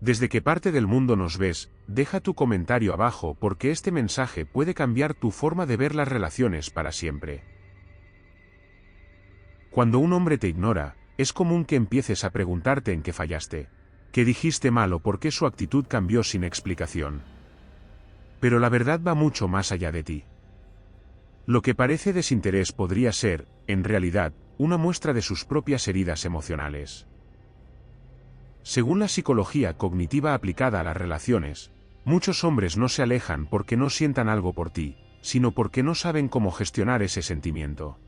Desde qué parte del mundo nos ves, deja tu comentario abajo porque este mensaje puede cambiar tu forma de ver las relaciones para siempre. Cuando un hombre te ignora, es común que empieces a preguntarte en qué fallaste, qué dijiste mal o por qué su actitud cambió sin explicación. Pero la verdad va mucho más allá de ti. Lo que parece desinterés podría ser, en realidad, una muestra de sus propias heridas emocionales. Según la psicología cognitiva aplicada a las relaciones, muchos hombres no se alejan porque no sientan algo por ti, sino porque no saben cómo gestionar ese sentimiento.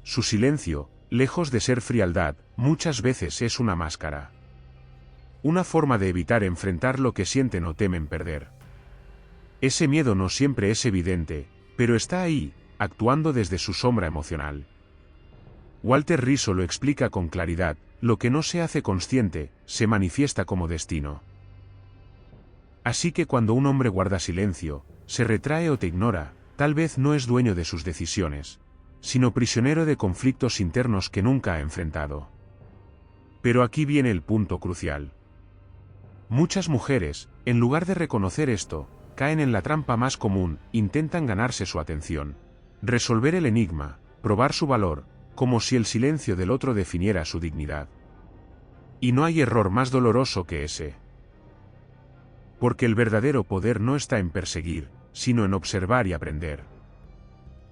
Su silencio, lejos de ser frialdad, muchas veces es una máscara. Una forma de evitar enfrentar lo que sienten o temen perder. Ese miedo no siempre es evidente, pero está ahí, actuando desde su sombra emocional. Walter Rizzo lo explica con claridad: lo que no se hace consciente, se manifiesta como destino. Así que cuando un hombre guarda silencio, se retrae o te ignora, tal vez no es dueño de sus decisiones, sino prisionero de conflictos internos que nunca ha enfrentado. Pero aquí viene el punto crucial. Muchas mujeres, en lugar de reconocer esto, caen en la trampa más común: intentan ganarse su atención, resolver el enigma, probar su valor, como si el silencio del otro definiera su dignidad. Y no hay error más doloroso que ese. Porque el verdadero poder no está en perseguir, sino en observar y aprender.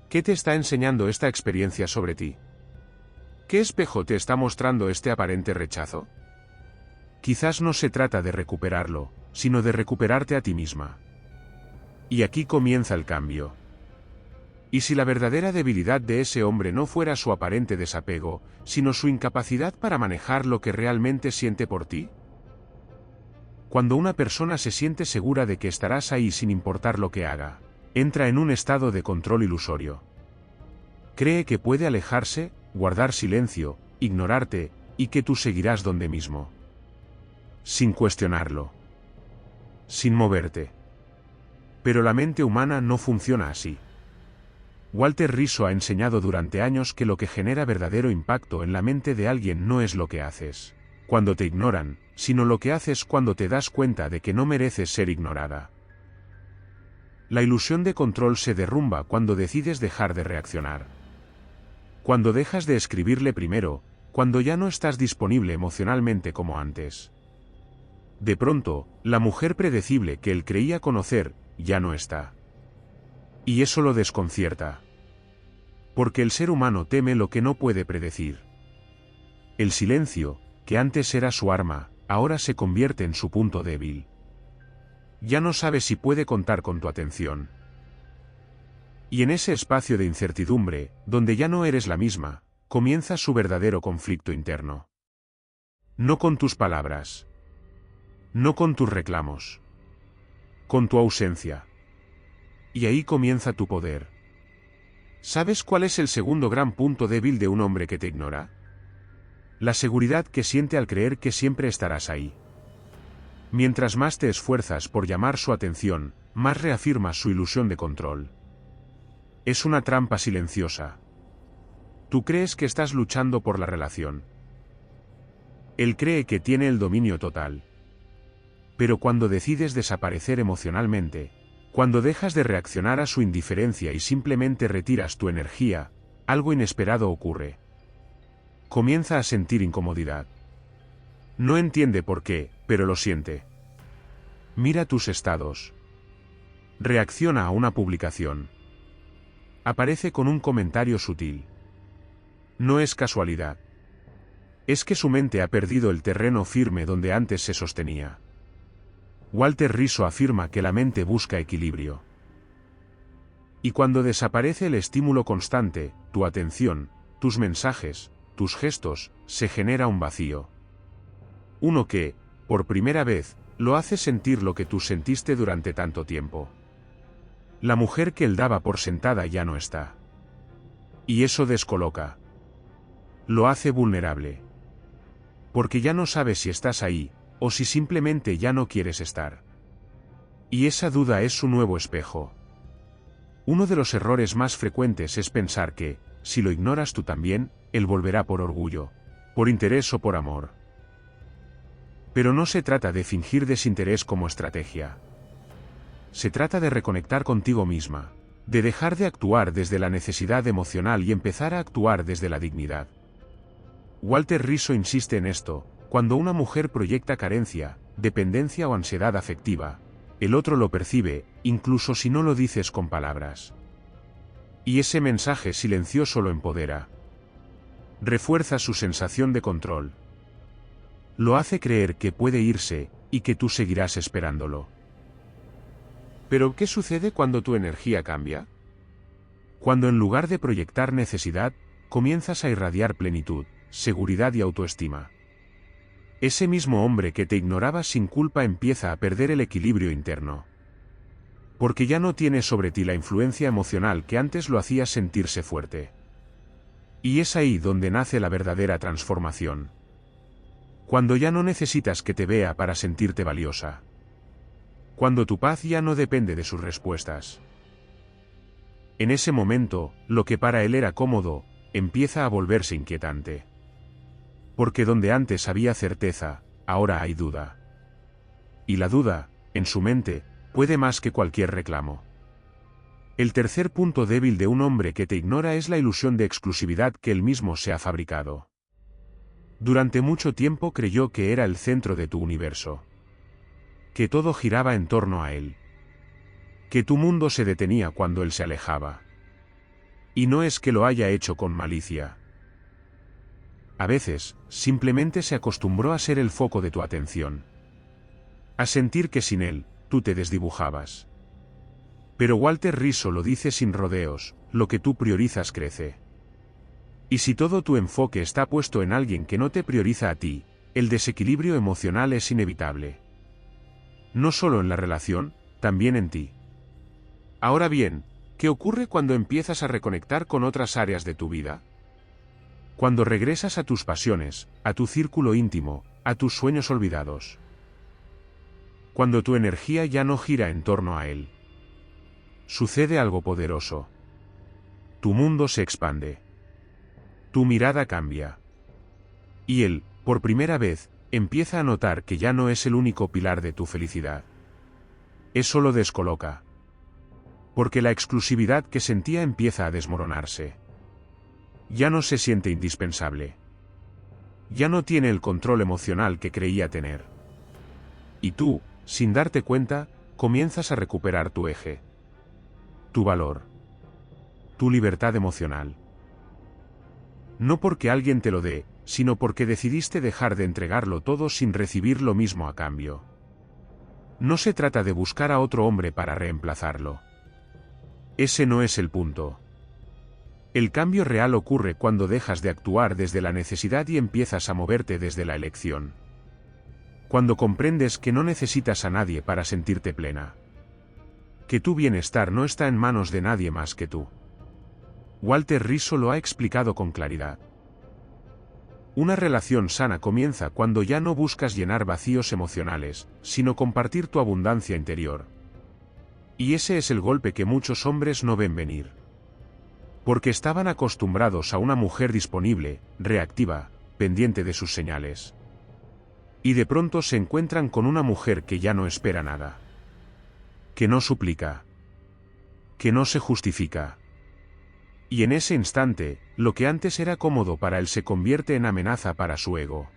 ¿Qué te está enseñando esta experiencia sobre ti? ¿Qué espejo te está mostrando este aparente rechazo? Quizás no se trata de recuperarlo, sino de recuperarte a ti misma. Y aquí comienza el cambio. ¿Y si la verdadera debilidad de ese hombre no fuera su aparente desapego, sino su incapacidad para manejar lo que realmente siente por ti? Cuando una persona se siente segura de que estarás ahí sin importar lo que haga, entra en un estado de control ilusorio. Cree que puede alejarse, guardar silencio, ignorarte, y que tú seguirás donde mismo. Sin cuestionarlo. Sin moverte. Pero la mente humana no funciona así. Walter Rizzo ha enseñado durante años que lo que genera verdadero impacto en la mente de alguien no es lo que haces cuando te ignoran, sino lo que haces cuando te das cuenta de que no mereces ser ignorada. La ilusión de control se derrumba cuando decides dejar de reaccionar. Cuando dejas de escribirle primero, cuando ya no estás disponible emocionalmente como antes. De pronto, la mujer predecible que él creía conocer, ya no está. Y eso lo desconcierta. Porque el ser humano teme lo que no puede predecir. El silencio, que antes era su arma, ahora se convierte en su punto débil. Ya no sabe si puede contar con tu atención. Y en ese espacio de incertidumbre, donde ya no eres la misma, comienza su verdadero conflicto interno. No con tus palabras. No con tus reclamos. Con tu ausencia. Y ahí comienza tu poder. ¿Sabes cuál es el segundo gran punto débil de un hombre que te ignora? La seguridad que siente al creer que siempre estarás ahí. Mientras más te esfuerzas por llamar su atención, más reafirmas su ilusión de control. Es una trampa silenciosa. Tú crees que estás luchando por la relación. Él cree que tiene el dominio total. Pero cuando decides desaparecer emocionalmente, cuando dejas de reaccionar a su indiferencia y simplemente retiras tu energía, algo inesperado ocurre. Comienza a sentir incomodidad. No entiende por qué, pero lo siente. Mira tus estados. Reacciona a una publicación. Aparece con un comentario sutil. No es casualidad. Es que su mente ha perdido el terreno firme donde antes se sostenía. Walter Rizzo afirma que la mente busca equilibrio. Y cuando desaparece el estímulo constante, tu atención, tus mensajes, tus gestos, se genera un vacío. Uno que, por primera vez, lo hace sentir lo que tú sentiste durante tanto tiempo. La mujer que él daba por sentada ya no está. Y eso descoloca. Lo hace vulnerable. Porque ya no sabes si estás ahí, o si simplemente ya no quieres estar. Y esa duda es su nuevo espejo. Uno de los errores más frecuentes es pensar que, si lo ignoras tú también, él volverá por orgullo, por interés o por amor. Pero no se trata de fingir desinterés como estrategia. Se trata de reconectar contigo misma, de dejar de actuar desde la necesidad emocional y empezar a actuar desde la dignidad. Walter Rizzo insiste en esto: cuando una mujer proyecta carencia, dependencia o ansiedad afectiva, el otro lo percibe, incluso si no lo dices con palabras. Y ese mensaje silencioso lo empodera. Refuerza su sensación de control. Lo hace creer que puede irse, y que tú seguirás esperándolo. ¿Pero qué sucede cuando tu energía cambia? Cuando en lugar de proyectar necesidad, comienzas a irradiar plenitud, seguridad y autoestima. Ese mismo hombre que te ignoraba sin culpa empieza a perder el equilibrio interno. Porque ya no tiene sobre ti la influencia emocional que antes lo hacía sentirse fuerte. Y es ahí donde nace la verdadera transformación. Cuando ya no necesitas que te vea para sentirte valiosa. Cuando tu paz ya no depende de sus respuestas. En ese momento, lo que para él era cómodo, empieza a volverse inquietante. Porque donde antes había certeza, ahora hay duda. Y la duda, en su mente, puede más que cualquier reclamo. El tercer punto débil de un hombre que te ignora es la ilusión de exclusividad que él mismo se ha fabricado. Durante mucho tiempo creyó que era el centro de tu universo. Que todo giraba en torno a él. Que tu mundo se detenía cuando él se alejaba. Y no es que lo haya hecho con malicia. A veces, simplemente se acostumbró a ser el foco de tu atención. A sentir que sin él, tú te desdibujabas. Pero Walter Rizzo lo dice sin rodeos: lo que tú priorizas crece. Y si todo tu enfoque está puesto en alguien que no te prioriza a ti, el desequilibrio emocional es inevitable. No solo en la relación, también en ti. Ahora bien, ¿qué ocurre cuando empiezas a reconectar con otras áreas de tu vida? Cuando regresas a tus pasiones, a tu círculo íntimo, a tus sueños olvidados. Cuando tu energía ya no gira en torno a él. Sucede algo poderoso. Tu mundo se expande. Tu mirada cambia. Y él, por primera vez, empieza a notar que ya no es el único pilar de tu felicidad. Eso lo descoloca. Porque la exclusividad que sentía empieza a desmoronarse. Ya no se siente indispensable. Ya no tiene el control emocional que creía tener. Y tú, sin darte cuenta, comienzas a recuperar tu eje. Tu valor. Tu libertad emocional. No porque alguien te lo dé, sino porque decidiste dejar de entregarlo todo sin recibir lo mismo a cambio. No se trata de buscar a otro hombre para reemplazarlo. Ese no es el punto. El cambio real ocurre cuando dejas de actuar desde la necesidad y empiezas a moverte desde la elección. Cuando comprendes que no necesitas a nadie para sentirte plena. Que tu bienestar no está en manos de nadie más que tú. Walter Rizzo lo ha explicado con claridad. Una relación sana comienza cuando ya no buscas llenar vacíos emocionales, sino compartir tu abundancia interior. Y ese es el golpe que muchos hombres no ven venir. Porque estaban acostumbrados a una mujer disponible, reactiva, pendiente de sus señales. Y de pronto se encuentran con una mujer que ya no espera nada. Que no suplica. Que no se justifica. Y en ese instante, lo que antes era cómodo para él se convierte en amenaza para su ego.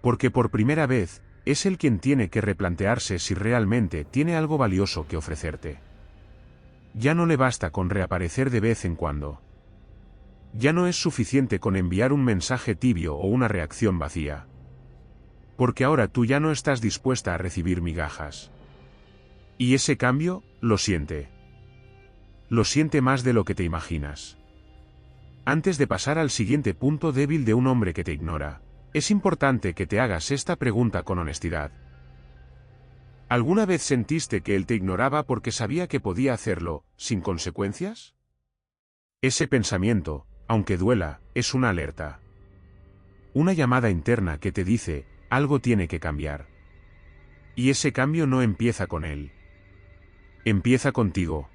Porque por primera vez, es él quien tiene que replantearse si realmente tiene algo valioso que ofrecerte. Ya no le basta con reaparecer de vez en cuando. Ya no es suficiente con enviar un mensaje tibio o una reacción vacía. Porque ahora tú ya no estás dispuesta a recibir migajas. Y ese cambio, lo siente. Lo siente más de lo que te imaginas. Antes de pasar al siguiente punto débil de un hombre que te ignora, es importante que te hagas esta pregunta con honestidad. ¿Alguna vez sentiste que él te ignoraba porque sabía que podía hacerlo, sin consecuencias? Ese pensamiento, aunque duela, es una alerta. Una llamada interna que te dice: algo tiene que cambiar. Y ese cambio no empieza con él. Empieza contigo.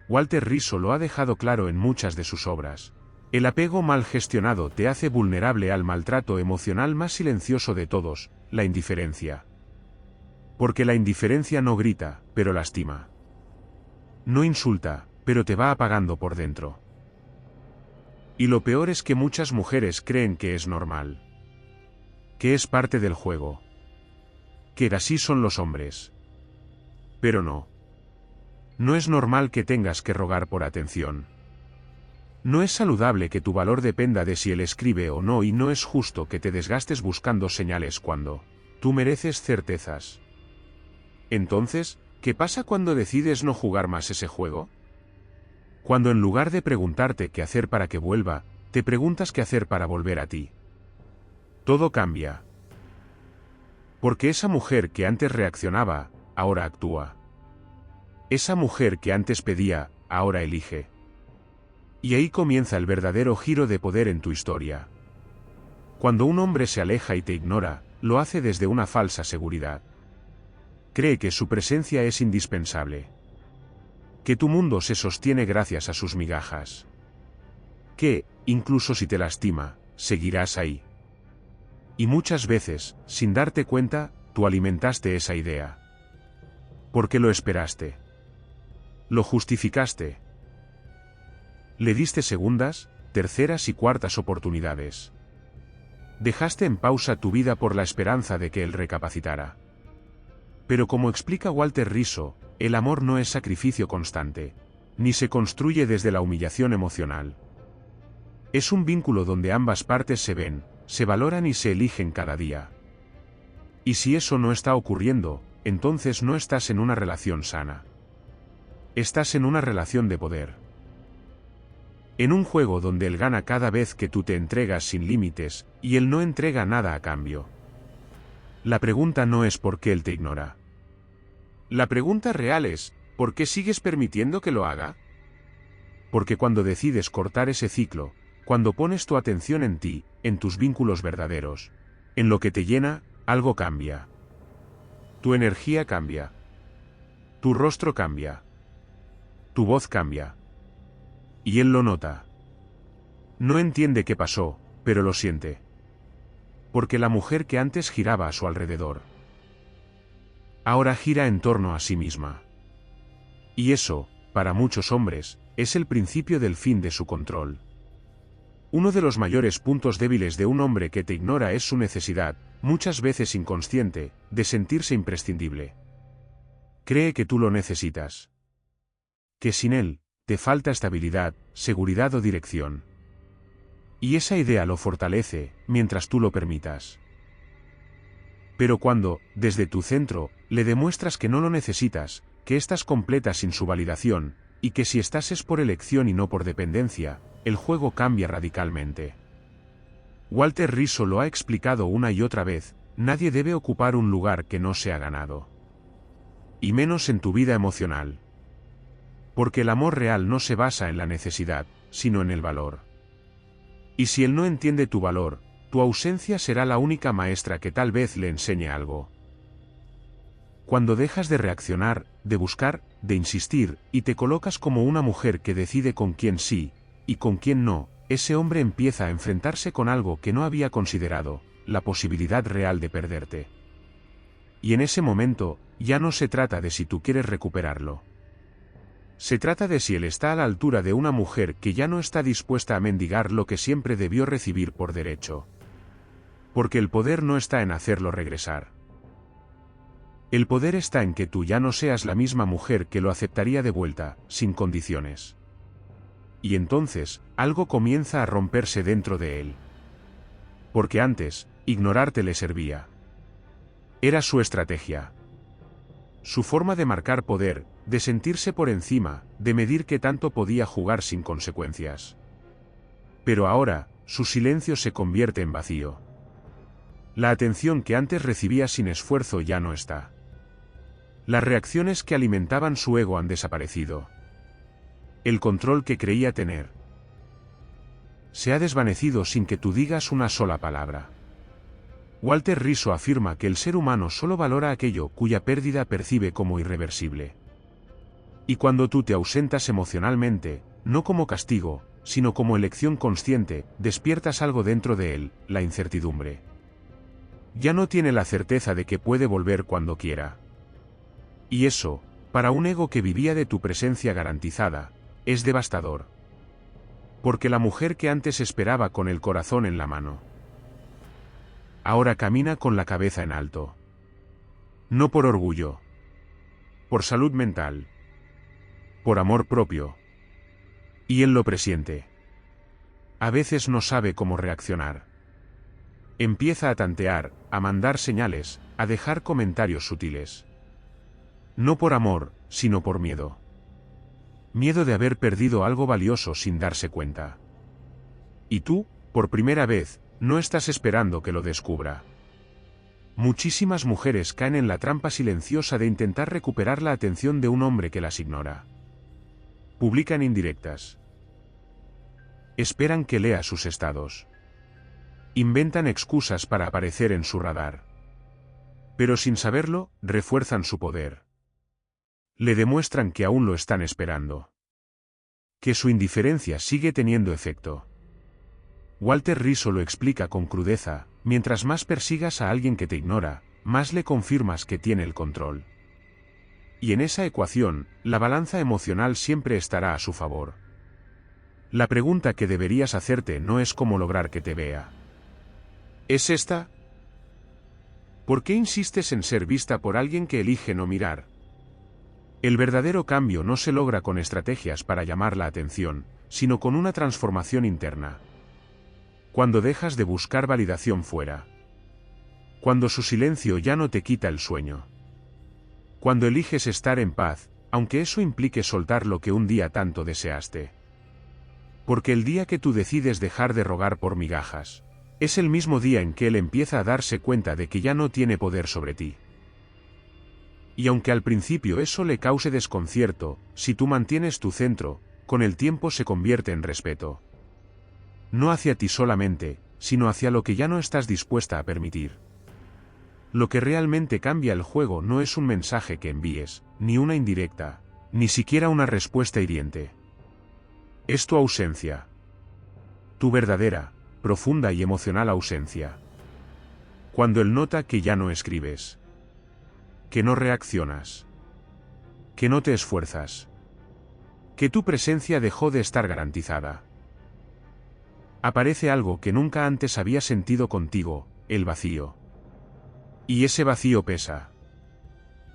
Walter Rizzo lo ha dejado claro en muchas de sus obras. El apego mal gestionado te hace vulnerable al maltrato emocional más silencioso de todos, la indiferencia. Porque la indiferencia no grita, pero lastima. No insulta, pero te va apagando por dentro. Y lo peor es que muchas mujeres creen que es normal. Que es parte del juego. Que así son los hombres. Pero no. No es normal que tengas que rogar por atención. No es saludable que tu valor dependa de si él escribe o no, y no es justo que te desgastes buscando señales cuando tú mereces certezas. Entonces, ¿qué pasa cuando decides no jugar más ese juego? Cuando en lugar de preguntarte qué hacer para que vuelva, te preguntas qué hacer para volver a ti. Todo cambia. Porque esa mujer que antes reaccionaba, ahora actúa. Esa mujer que antes pedía, ahora elige. Y ahí comienza el verdadero giro de poder en tu historia. Cuando un hombre se aleja y te ignora, lo hace desde una falsa seguridad. Cree que su presencia es indispensable. Que tu mundo se sostiene gracias a sus migajas. Que, incluso si te lastima, seguirás ahí. Y muchas veces, sin darte cuenta, tú alimentaste esa idea. Porque lo esperaste. Lo justificaste. Le diste segundas, terceras y cuartas oportunidades. Dejaste en pausa tu vida por la esperanza de que él recapacitara. Pero como explica Walter Rizzo, el amor no es sacrificio constante, ni se construye desde la humillación emocional. Es un vínculo donde ambas partes se ven, se valoran y se eligen cada día. Y si eso no está ocurriendo, entonces no estás en una relación sana. Estás en una relación de poder. En un juego donde él gana cada vez que tú te entregas sin límites, y él no entrega nada a cambio. La pregunta no es por qué él te ignora. La pregunta real es, ¿por qué sigues permitiendo que lo haga? Porque cuando decides cortar ese ciclo, cuando pones tu atención en ti, en tus vínculos verdaderos, en lo que te llena, algo cambia. Tu energía cambia. Tu rostro cambia. Tu voz cambia. Y él lo nota. No entiende qué pasó, pero lo siente. Porque la mujer que antes giraba a su alrededor, ahora gira en torno a sí misma. Y eso, para muchos hombres, es el principio del fin de su control. Uno de los mayores puntos débiles de un hombre que te ignora es su necesidad, muchas veces inconsciente, de sentirse imprescindible. Cree que tú lo necesitas. Que sin él, te falta estabilidad, seguridad o dirección. Y esa idea lo fortalece, mientras tú lo permitas. Pero cuando, desde tu centro, le demuestras que no lo necesitas, que estás completa sin su validación, y que si estás es por elección y no por dependencia, el juego cambia radicalmente. Walter Rizzo lo ha explicado una y otra vez, nadie debe ocupar un lugar que no se ha ganado. Y menos en tu vida emocional. Porque el amor real no se basa en la necesidad, sino en el valor. Y si él no entiende tu valor, tu ausencia será la única maestra que tal vez le enseñe algo. Cuando dejas de reaccionar, de buscar, de insistir, y te colocas como una mujer que decide con quién sí, y con quién no, ese hombre empieza a enfrentarse con algo que no había considerado, la posibilidad real de perderte. Y en ese momento, ya no se trata de si tú quieres recuperarlo. Se trata de si él está a la altura de una mujer que ya no está dispuesta a mendigar lo que siempre debió recibir por derecho. Porque el poder no está en hacerlo regresar. El poder está en que tú ya no seas la misma mujer que lo aceptaría de vuelta, sin condiciones. Y entonces, algo comienza a romperse dentro de él. Porque antes, ignorarte le servía. Era su estrategia. Su forma de marcar poder, de sentirse por encima, de medir qué tanto podía jugar sin consecuencias. Pero ahora, su silencio se convierte en vacío. La atención que antes recibía sin esfuerzo ya no está. Las reacciones que alimentaban su ego han desaparecido. El control que creía tener se ha desvanecido sin que tú digas una sola palabra. Walter Rizzo afirma que el ser humano solo valora aquello cuya pérdida percibe como irreversible. Y cuando tú te ausentas emocionalmente, no como castigo, sino como elección consciente, despiertas algo dentro de él, la incertidumbre. Ya no tiene la certeza de que puede volver cuando quiera. Y eso, para un ego que vivía de tu presencia garantizada, es devastador. Porque la mujer que antes esperaba con el corazón en la mano, ahora camina con la cabeza en alto. No por orgullo. Por salud mental. Por amor propio. Y él lo presiente. A veces no sabe cómo reaccionar. Empieza a tantear, a mandar señales, a dejar comentarios sutiles. No por amor, sino por miedo. Miedo de haber perdido algo valioso sin darse cuenta. Y tú, por primera vez, no estás esperando que lo descubra. Muchísimas mujeres caen en la trampa silenciosa de intentar recuperar la atención de un hombre que las ignora. Publican indirectas. Esperan que lea sus estados. Inventan excusas para aparecer en su radar. Pero sin saberlo, refuerzan su poder. Le demuestran que aún lo están esperando. Que su indiferencia sigue teniendo efecto. Walter Rizzo lo explica con crudeza: mientras más persigas a alguien que te ignora, más le confirmas que tiene el control. Y en esa ecuación, la balanza emocional siempre estará a su favor. La pregunta que deberías hacerte no es cómo lograr que te vea. ¿Es esta? ¿Por qué insistes en ser vista por alguien que elige no mirar? El verdadero cambio no se logra con estrategias para llamar la atención, sino con una transformación interna. Cuando dejas de buscar validación fuera. Cuando su silencio ya no te quita el sueño. Cuando eliges estar en paz, aunque eso implique soltar lo que un día tanto deseaste. Porque el día que tú decides dejar de rogar por migajas, es el mismo día en que él empieza a darse cuenta de que ya no tiene poder sobre ti. Y aunque al principio eso le cause desconcierto, si tú mantienes tu centro, con el tiempo se convierte en respeto. No hacia ti solamente, sino hacia lo que ya no estás dispuesta a permitir. Lo que realmente cambia el juego no es un mensaje que envíes, ni una indirecta, ni siquiera una respuesta hiriente. Es tu ausencia. Tu verdadera, profunda y emocional ausencia. Cuando él nota que ya no escribes. Que no reaccionas. Que no te esfuerzas. Que tu presencia dejó de estar garantizada. Aparece algo que nunca antes había sentido contigo, el vacío. Y ese vacío pesa.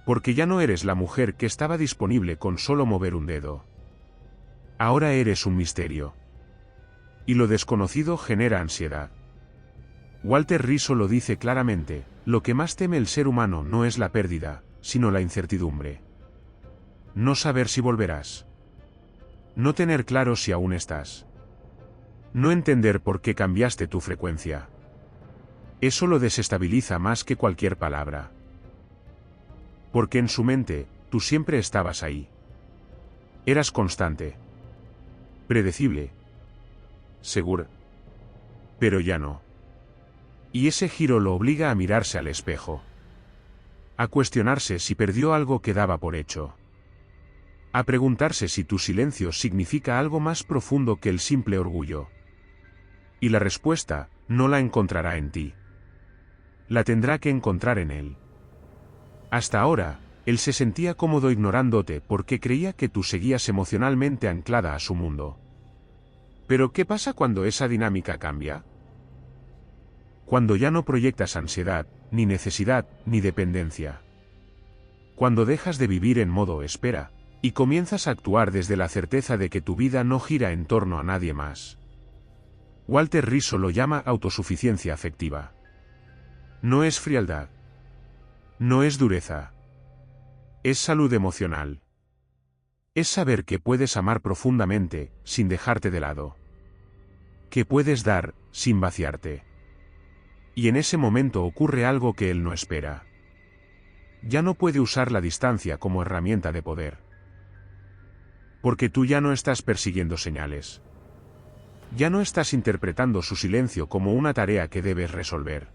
Porque ya no eres la mujer que estaba disponible con solo mover un dedo. Ahora eres un misterio. Y lo desconocido genera ansiedad. Walter Rizzo lo dice claramente: lo que más teme el ser humano no es la pérdida, sino la incertidumbre. No saber si volverás. No tener claro si aún estás. No entender por qué cambiaste tu frecuencia. Eso lo desestabiliza más que cualquier palabra. Porque en su mente, tú siempre estabas ahí. Eras constante. Predecible. Segura. Pero ya no. Y ese giro lo obliga a mirarse al espejo. A cuestionarse si perdió algo que daba por hecho. A preguntarse si tu silencio significa algo más profundo que el simple orgullo. Y la respuesta, no la encontrará en ti. La tendrá que encontrar en él. Hasta ahora, él se sentía cómodo ignorándote porque creía que tú seguías emocionalmente anclada a su mundo. Pero ¿qué pasa cuando esa dinámica cambia? Cuando ya no proyectas ansiedad, ni necesidad, ni dependencia. Cuando dejas de vivir en modo espera, y comienzas a actuar desde la certeza de que tu vida no gira en torno a nadie más. Walter Rizzo lo llama autosuficiencia afectiva. No es frialdad. No es dureza. Es salud emocional. Es saber que puedes amar profundamente, sin dejarte de lado. Que puedes dar, sin vaciarte. Y en ese momento ocurre algo que él no espera. Ya no puede usar la distancia como herramienta de poder. Porque tú ya no estás persiguiendo señales. Ya no estás interpretando su silencio como una tarea que debes resolver.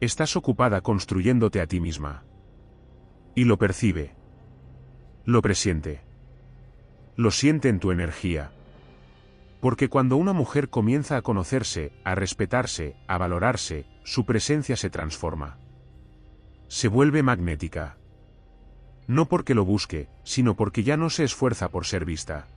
Estás ocupada construyéndote a ti misma. Y lo percibe. Lo presiente. Lo siente en tu energía. Porque cuando una mujer comienza a conocerse, a respetarse, a valorarse, su presencia se transforma. Se vuelve magnética. No porque lo busque, sino porque ya no se esfuerza por ser vista.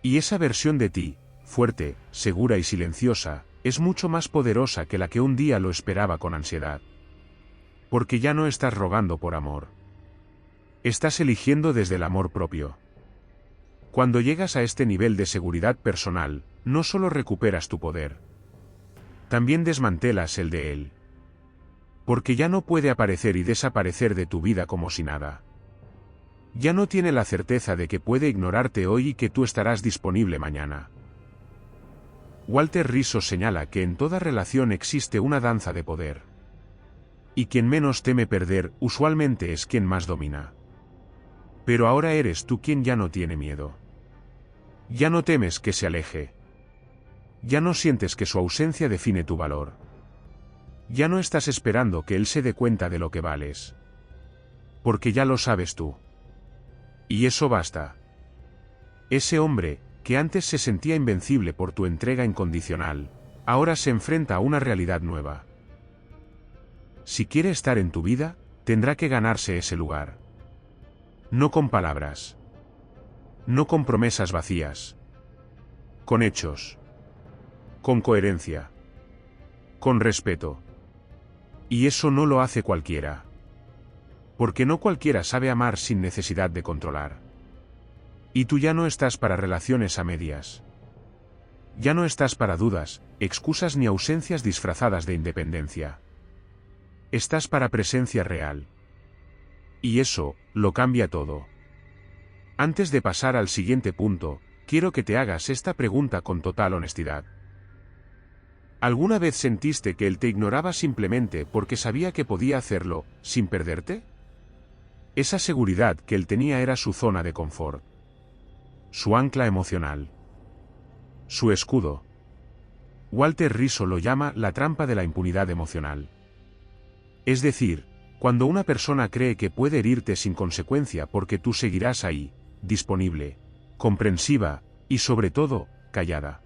Y esa versión de ti, fuerte, segura y silenciosa, es mucho más poderosa que la que un día lo esperaba con ansiedad. Porque ya no estás rogando por amor. Estás eligiendo desde el amor propio. Cuando llegas a este nivel de seguridad personal, no solo recuperas tu poder, también desmantelas el de él. Porque ya no puede aparecer y desaparecer de tu vida como si nada. Ya no tiene la certeza de que puede ignorarte hoy y que tú estarás disponible mañana. Walter Rizzo señala que en toda relación existe una danza de poder. Y quien menos teme perder, usualmente es quien más domina. Pero ahora eres tú quien ya no tiene miedo. Ya no temes que se aleje. Ya no sientes que su ausencia define tu valor. Ya no estás esperando que él se dé cuenta de lo que vales. Porque ya lo sabes tú. Y eso basta. Ese hombre, que antes se sentía invencible por tu entrega incondicional, ahora se enfrenta a una realidad nueva. Si quiere estar en tu vida, tendrá que ganarse ese lugar. No con palabras. No con promesas vacías. Con hechos. Con coherencia. Con respeto. Y eso no lo hace cualquiera. Porque no cualquiera sabe amar sin necesidad de controlar. Y tú ya no estás para relaciones a medias. Ya no estás para dudas, excusas ni ausencias disfrazadas de independencia. Estás para presencia real. Y eso, lo cambia todo. Antes de pasar al siguiente punto, quiero que te hagas esta pregunta con total honestidad. ¿Alguna vez sentiste que él te ignoraba simplemente porque sabía que podía hacerlo, sin perderte? Esa seguridad que él tenía era su zona de confort. Su ancla emocional. Su escudo. Walter Rizzo lo llama la trampa de la impunidad emocional. Es decir, cuando una persona cree que puede herirte sin consecuencia porque tú seguirás ahí, disponible, comprensiva, y sobre todo, callada.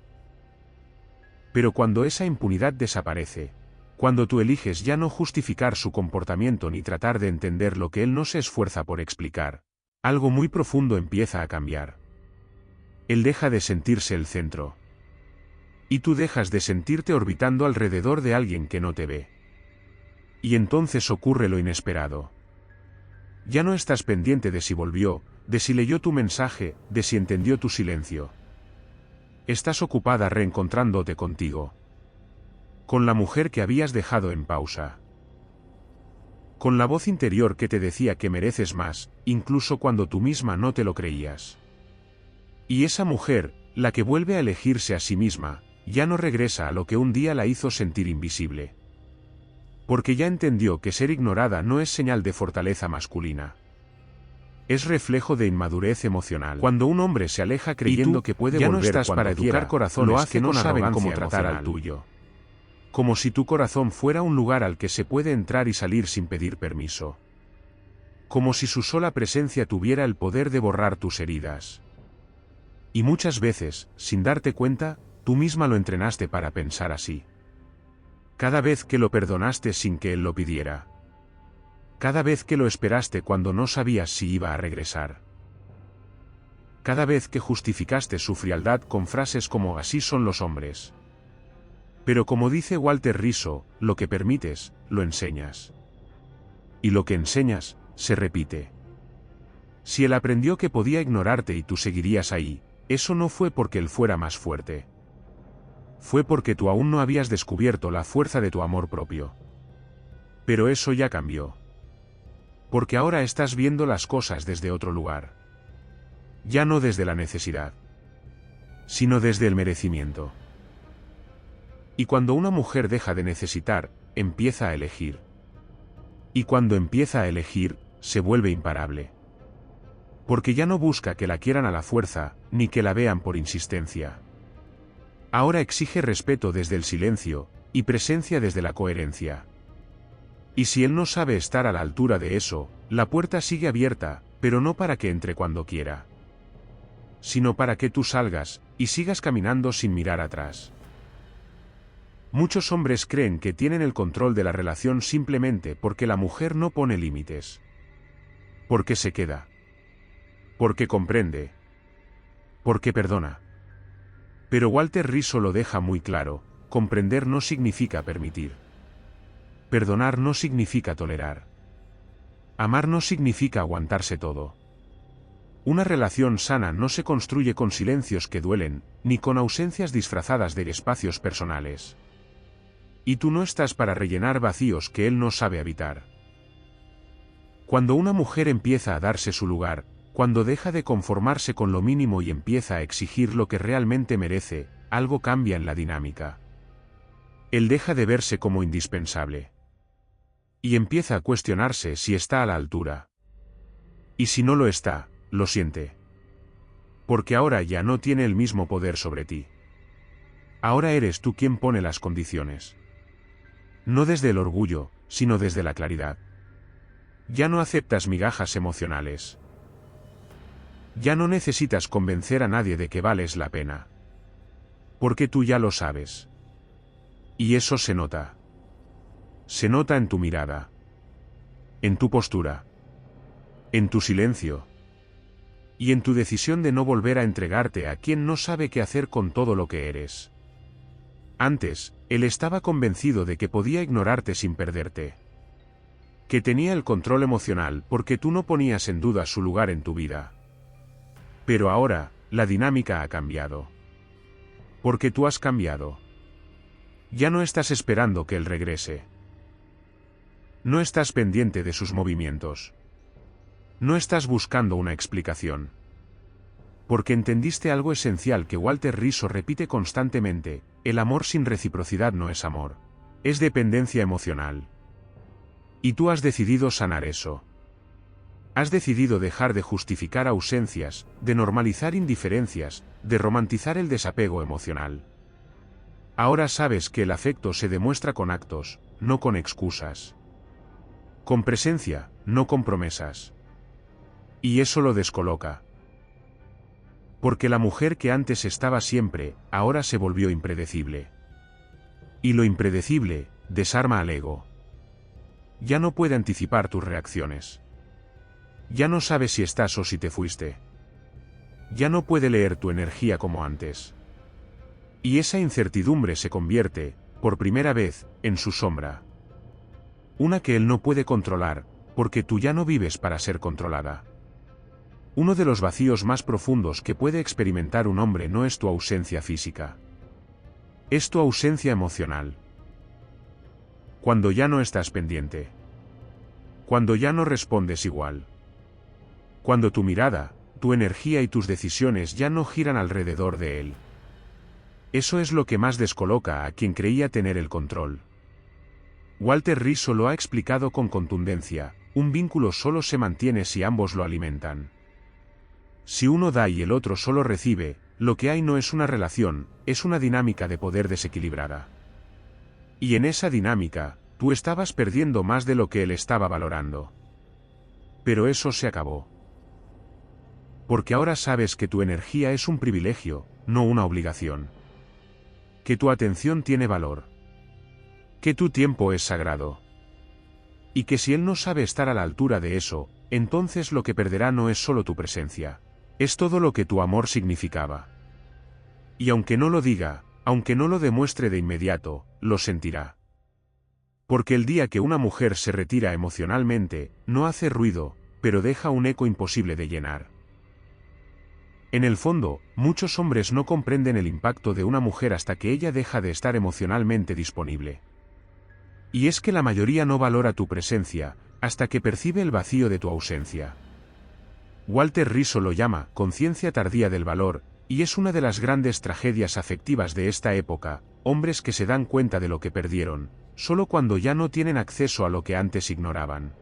Pero cuando esa impunidad desaparece, cuando tú eliges ya no justificar su comportamiento ni tratar de entender lo que él no se esfuerza por explicar, algo muy profundo empieza a cambiar. Él deja de sentirse el centro. Y tú dejas de sentirte orbitando alrededor de alguien que no te ve. Y entonces ocurre lo inesperado. Ya no estás pendiente de si volvió, de si leyó tu mensaje, de si entendió tu silencio. Estás ocupada reencontrándote contigo. Con la mujer que habías dejado en pausa. Con la voz interior que te decía que mereces más, incluso cuando tú misma no te lo creías. Y esa mujer, la que vuelve a elegirse a sí misma, ya no regresa a lo que un día la hizo sentir invisible. Porque ya entendió que ser ignorada no es señal de fortaleza masculina. Es reflejo de inmadurez emocional. Cuando un hombre se aleja creyendo que puede volver, no estás para educar corazones lo hace que no saben cómo tratar al tuyo. Como si tu corazón fuera un lugar al que se puede entrar y salir sin pedir permiso. Como si su sola presencia tuviera el poder de borrar tus heridas. Y muchas veces, sin darte cuenta, tú misma lo entrenaste para pensar así. Cada vez que lo perdonaste sin que él lo pidiera. Cada vez que lo esperaste cuando no sabías si iba a regresar. Cada vez que justificaste su frialdad con frases como así son los hombres. Pero como dice Walter Rizzo, lo que permites, lo enseñas. Y lo que enseñas, se repite. Si él aprendió que podía ignorarte y tú seguirías ahí, eso no fue porque él fuera más fuerte. Fue porque tú aún no habías descubierto la fuerza de tu amor propio. Pero eso ya cambió. Porque ahora estás viendo las cosas desde otro lugar. Ya no desde la necesidad, sino desde el merecimiento. Y cuando una mujer deja de necesitar, empieza a elegir. Y cuando empieza a elegir, se vuelve imparable. Porque ya no busca que la quieran a la fuerza, ni que la vean por insistencia. Ahora exige respeto desde el silencio, y presencia desde la coherencia. Y si él no sabe estar a la altura de eso, la puerta sigue abierta, pero no para que entre cuando quiera. sino para que tú salgas y sigas caminando sin mirar atrás. Muchos hombres creen que tienen el control de la relación simplemente porque la mujer no pone límites. Porque se queda. Porque comprende. Porque perdona. Pero Walter Rizzo lo deja muy claro: comprender no significa permitir. Perdonar no significa tolerar. Amar no significa aguantarse todo. Una relación sana no se construye con silencios que duelen, ni con ausencias disfrazadas de espacios personales. Y tú no estás para rellenar vacíos que él no sabe habitar. Cuando una mujer empieza a darse su lugar, cuando deja de conformarse con lo mínimo y empieza a exigir lo que realmente merece, algo cambia en la dinámica. Él deja de verse como indispensable. Y empieza a cuestionarse si está a la altura. Y si no lo está, lo siente. Porque ahora ya no tiene el mismo poder sobre ti. Ahora eres tú quien pone las condiciones. No desde el orgullo, sino desde la claridad. Ya no aceptas migajas emocionales. Ya no necesitas convencer a nadie de que vales la pena. Porque tú ya lo sabes. Y eso se nota. Se nota en tu mirada. En tu postura. En tu silencio. Y en tu decisión de no volver a entregarte a quien no sabe qué hacer con todo lo que eres. Antes, él estaba convencido de que podía ignorarte sin perderte. Que tenía el control emocional porque tú no ponías en duda su lugar en tu vida. Pero ahora, la dinámica ha cambiado. Porque tú has cambiado. Ya no estás esperando que él regrese. No estás pendiente de sus movimientos. No estás buscando una explicación. Porque entendiste algo esencial que Walter Rizzo repite constantemente: el amor sin reciprocidad no es amor. Es dependencia emocional. Y tú has decidido sanar eso. Has decidido dejar de justificar ausencias, de normalizar indiferencias, de romantizar el desapego emocional. Ahora sabes que el afecto se demuestra con actos, no con excusas. Con presencia, no con promesas. Y eso lo descoloca. Porque la mujer que antes estaba siempre, ahora se volvió impredecible. Y lo impredecible, desarma al ego. Ya no puede anticipar tus reacciones. Ya no sabe si estás o si te fuiste. Ya no puede leer tu energía como antes. Y esa incertidumbre se convierte, por primera vez, en su sombra. Una que él no puede controlar, porque tú ya no vives para ser controlada. Uno de los vacíos más profundos que puede experimentar un hombre no es tu ausencia física. Es tu ausencia emocional. Cuando ya no estás pendiente. Cuando ya no respondes igual. Cuando tu mirada, tu energía y tus decisiones ya no giran alrededor de él. Eso es lo que más descoloca a quien creía tener el control. Walter Rizzo lo ha explicado con contundencia: un vínculo solo se mantiene si ambos lo alimentan. Si uno da y el otro solo recibe, lo que hay no es una relación, es una dinámica de poder desequilibrada. Y en esa dinámica, tú estabas perdiendo más de lo que él estaba valorando. Pero eso se acabó. Porque ahora sabes que tu energía es un privilegio, no una obligación. Que tu atención tiene valor. Que tu tiempo es sagrado. Y que si él no sabe estar a la altura de eso, entonces lo que perderá no es solo tu presencia. Es todo lo que tu amor significaba. Y aunque no lo diga, aunque no lo demuestre de inmediato, lo sentirá. Porque el día que una mujer se retira emocionalmente, no hace ruido, pero deja un eco imposible de llenar. En el fondo, muchos hombres no comprenden el impacto de una mujer hasta que ella deja de estar emocionalmente disponible. Y es que la mayoría no valora tu presencia, hasta que percibe el vacío de tu ausencia. Walter Rizzo lo llama conciencia tardía del valor, y es una de las grandes tragedias afectivas de esta época: hombres que se dan cuenta de lo que perdieron, solo cuando ya no tienen acceso a lo que antes ignoraban.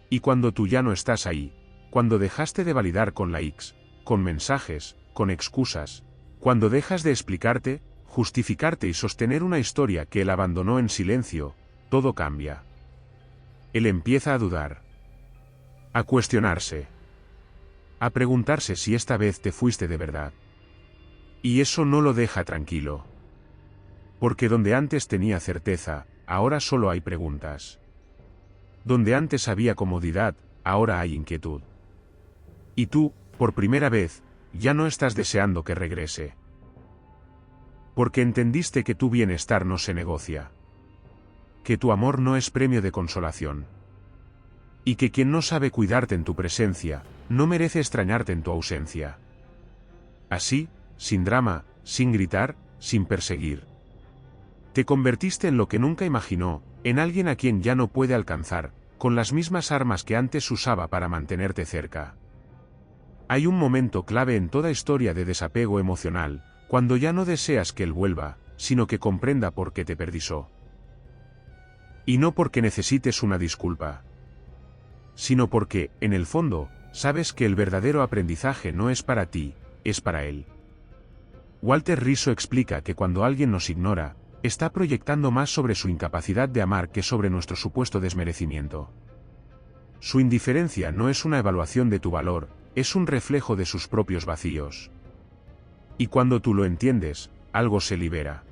Y cuando tú ya no estás ahí, cuando dejaste de validar con likes, con mensajes, con excusas, cuando dejas de explicarte, justificarte y sostener una historia que él abandonó en silencio, todo cambia. Él empieza a dudar. A cuestionarse. a preguntarse si esta vez te fuiste de verdad. Y eso no lo deja tranquilo. Porque donde antes tenía certeza, ahora solo hay preguntas. Donde antes había comodidad, ahora hay inquietud. Y tú, por primera vez, ya no estás deseando que regrese. Porque entendiste que tu bienestar no se negocia. Que tu amor no es premio de consolación. Y que quien no sabe cuidarte en tu presencia, no merece extrañarte en tu ausencia. Así, sin drama, sin gritar, sin perseguir. Te convertiste en lo que nunca imaginó, en alguien a quien ya no puede alcanzar, con las mismas armas que antes usaba para mantenerte cerca. Hay un momento clave en toda historia de desapego emocional, cuando ya no deseas que él vuelva, sino que comprenda por qué te perdisó. Y no porque necesites una disculpa, sino porque, en el fondo, sabes que el verdadero aprendizaje no es para ti, es para él. Walter Rizzo explica que cuando alguien nos ignora, está proyectando más sobre su incapacidad de amar que sobre nuestro supuesto desmerecimiento. Su indiferencia no es una evaluación de tu valor, es un reflejo de sus propios vacíos. Y cuando tú lo entiendes, algo se libera.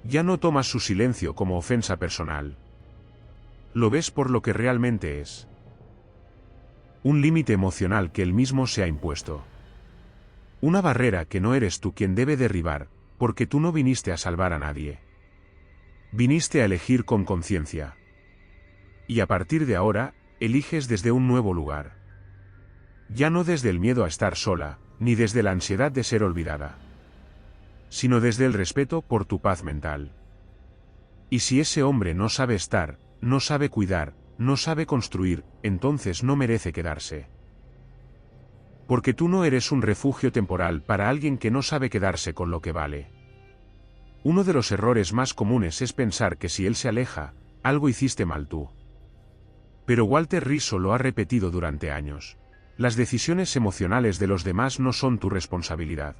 Ya no tomas su silencio como ofensa personal. Lo ves por lo que realmente es. Un límite emocional que él mismo se ha impuesto. Una barrera que no eres tú quien debe derribar, porque tú no viniste a salvar a nadie. Viniste a elegir con conciencia. Y a partir de ahora, eliges desde un nuevo lugar. Ya no desde el miedo a estar sola, ni desde la ansiedad de ser olvidada, sino desde el respeto por tu paz mental. Y si ese hombre no sabe estar, no sabe cuidar, no sabe construir, entonces no merece quedarse. Porque tú no eres un refugio temporal para alguien que no sabe quedarse con lo que vale. Uno de los errores más comunes es pensar que si él se aleja, algo hiciste mal tú. Pero Walter Rizzo lo ha repetido durante años. Las decisiones emocionales de los demás no son tu responsabilidad.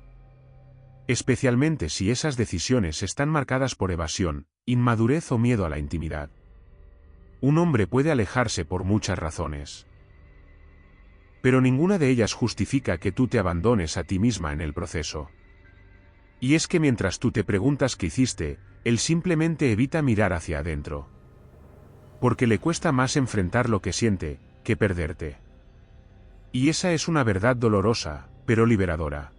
Especialmente si esas decisiones están marcadas por evasión, inmadurez o miedo a la intimidad. Un hombre puede alejarse por muchas razones. Pero ninguna de ellas justifica que tú te abandones a ti misma en el proceso. Y es que mientras tú te preguntas qué hiciste, él simplemente evita mirar hacia adentro. Porque le cuesta más enfrentar lo que siente, que perderte. Y esa es una verdad dolorosa, pero liberadora.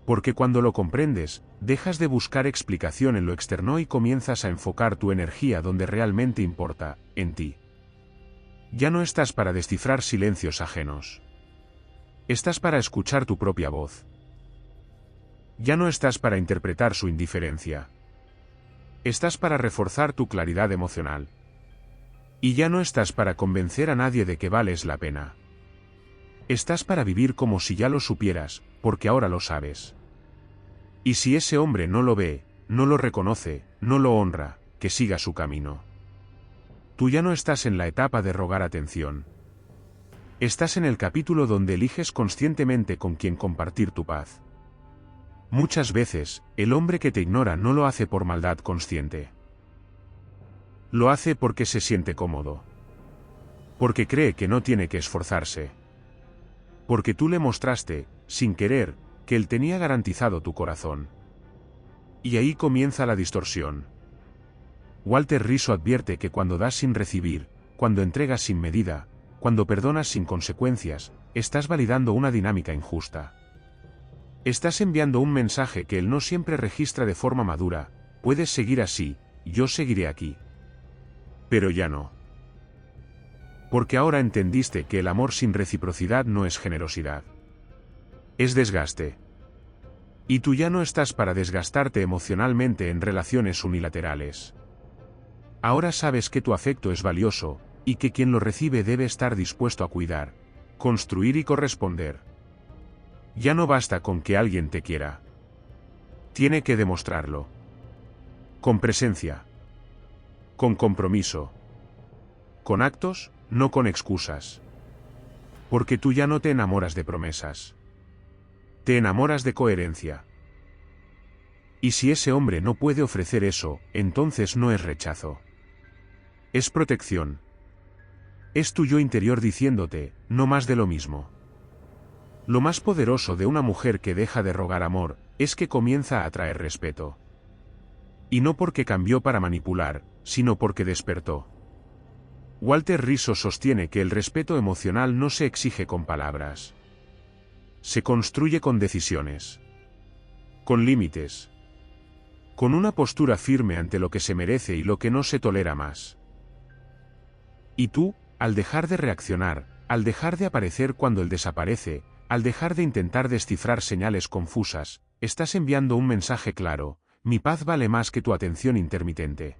Porque cuando lo comprendes, dejas de buscar explicación en lo externo y comienzas a enfocar tu energía donde realmente importa, en ti. Ya no estás para descifrar silencios ajenos. Estás para escuchar tu propia voz. Ya no estás para interpretar su indiferencia. Estás para reforzar tu claridad emocional. Y ya no estás para convencer a nadie de que vales la pena. Estás para vivir como si ya lo supieras, porque ahora lo sabes. Y si ese hombre no lo ve, no lo reconoce, no lo honra, que siga su camino. Tú ya no estás en la etapa de rogar atención. Estás en el capítulo donde eliges conscientemente con quién compartir tu paz. Muchas veces, el hombre que te ignora no lo hace por maldad consciente. Lo hace porque se siente cómodo. Porque cree que no tiene que esforzarse. Porque tú le mostraste, sin querer, que él tenía garantizado tu corazón. Y ahí comienza la distorsión. Walter Rizzo advierte que cuando das sin recibir, cuando entregas sin medida, cuando perdonas sin consecuencias, estás validando una dinámica injusta. Estás enviando un mensaje que él no siempre registra de forma madura: puedes seguir así, yo seguiré aquí. Pero ya no. Porque ahora entendiste que el amor sin reciprocidad no es generosidad. Es desgaste. Y tú ya no estás para desgastarte emocionalmente en relaciones unilaterales. Ahora sabes que tu afecto es valioso, y que quien lo recibe debe estar dispuesto a cuidar, construir y corresponder. Ya no basta con que alguien te quiera. Tiene que demostrarlo. Con presencia. Con compromiso. Con actos, no con excusas. Porque tú ya no te enamoras de promesas. Te enamoras de coherencia. Y si ese hombre no puede ofrecer eso, entonces no es rechazo. Es protección. Es tu yo interior diciéndote, no más de lo mismo. Lo más poderoso de una mujer que deja de rogar amor, es que comienza a atraer respeto. Y no porque cambió para manipular, sino porque despertó. Walter Rizzo sostiene que el respeto emocional no se exige con palabras. Se construye con decisiones. Con límites. Con una postura firme ante lo que se merece y lo que no se tolera más. Y tú, al dejar de reaccionar, al dejar de aparecer cuando él desaparece, al dejar de intentar descifrar señales confusas, estás enviando un mensaje claro: mi paz vale más que tu atención intermitente.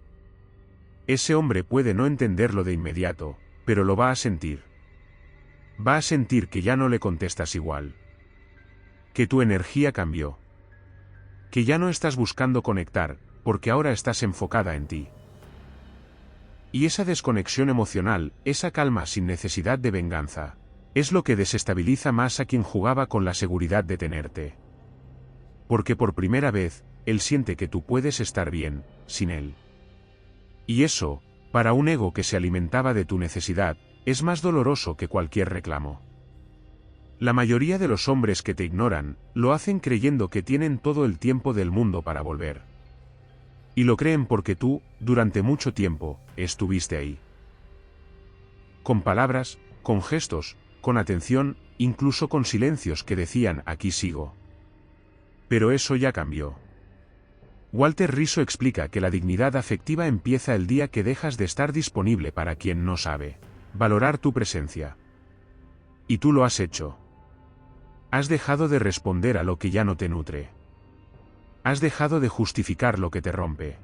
Ese hombre puede no entenderlo de inmediato, pero lo va a sentir. Va a sentir que ya no le contestas igual. Que tu energía cambió. Que ya no estás buscando conectar, porque ahora estás enfocada en ti. Y esa desconexión emocional, esa calma sin necesidad de venganza, es lo que desestabiliza más a quien jugaba con la seguridad de tenerte. Porque por primera vez, él siente que tú puedes estar bien, sin él. Y eso, para un ego que se alimentaba de tu necesidad, es más doloroso que cualquier reclamo. La mayoría de los hombres que te ignoran, lo hacen creyendo que tienen todo el tiempo del mundo para volver. Y lo creen porque tú, durante mucho tiempo, estuviste ahí. Con palabras, con gestos, con atención, incluso con silencios que decían: aquí sigo. Pero eso ya cambió. Walter Rizzo explica que la dignidad afectiva empieza el día que dejas de estar disponible para quien no sabe valorar tu presencia. Y tú lo has hecho. Has dejado de responder a lo que ya no te nutre. Has dejado de justificar lo que te rompe.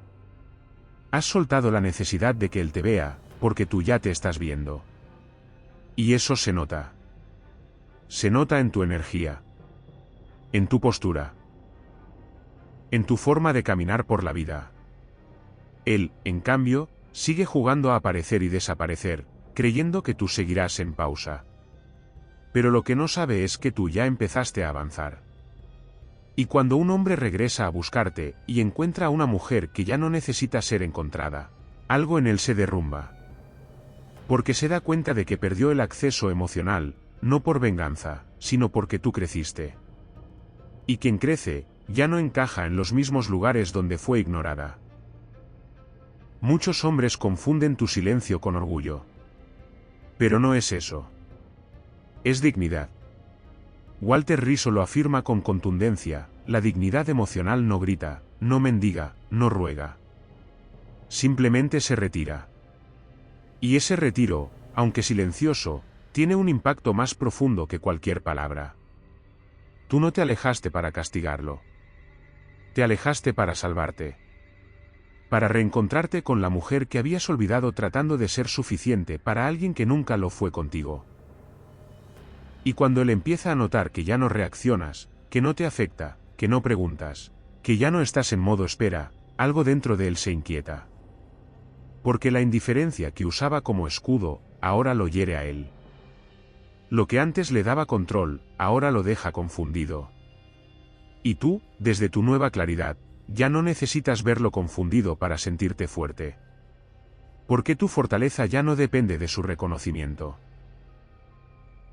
Has soltado la necesidad de que él te vea, porque tú ya te estás viendo. Y eso se nota. Se nota en tu energía. En tu postura. En tu forma de caminar por la vida. Él, en cambio, sigue jugando a aparecer y desaparecer, creyendo que tú seguirás en pausa. Pero lo que no sabe es que tú ya empezaste a avanzar. Y cuando un hombre regresa a buscarte y encuentra a una mujer que ya no necesita ser encontrada, algo en él se derrumba. Porque se da cuenta de que perdió el acceso emocional, no por venganza, sino porque tú creciste. Y quien crece, ya no encaja en los mismos lugares donde fue ignorada. Muchos hombres confunden tu silencio con orgullo. Pero no es eso. Es dignidad. Walter Rizzo lo afirma con contundencia: la dignidad emocional no grita, no mendiga, no ruega. Simplemente se retira. Y ese retiro, aunque silencioso, tiene un impacto más profundo que cualquier palabra. Tú no te alejaste para castigarlo. Te alejaste para salvarte. Para reencontrarte con la mujer que habías olvidado tratando de ser suficiente para alguien que nunca lo fue contigo. Y cuando él empieza a notar que ya no reaccionas, que no te afecta, que no preguntas, que ya no estás en modo espera, algo dentro de él se inquieta. Porque la indiferencia que usaba como escudo, ahora lo hiere a él. Lo que antes le daba control, ahora lo deja confundido. Y tú, desde tu nueva claridad, ya no necesitas verlo confundido para sentirte fuerte. Porque tu fortaleza ya no depende de su reconocimiento.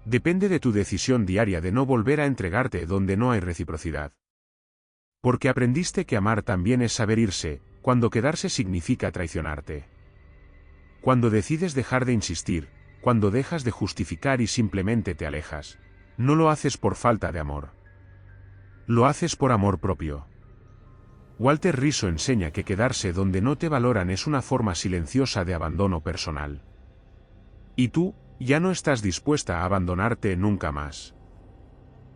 Depende de tu decisión diaria de no volver a entregarte donde no hay reciprocidad. Porque aprendiste que amar también es saber irse, cuando quedarse significa traicionarte. Cuando decides dejar de insistir, cuando dejas de justificar y simplemente te alejas, no lo haces por falta de amor. Lo haces por amor propio. Walter Rizzo enseña que quedarse donde no te valoran es una forma silenciosa de abandono personal. Y tú, ya no estás dispuesta a abandonarte nunca más.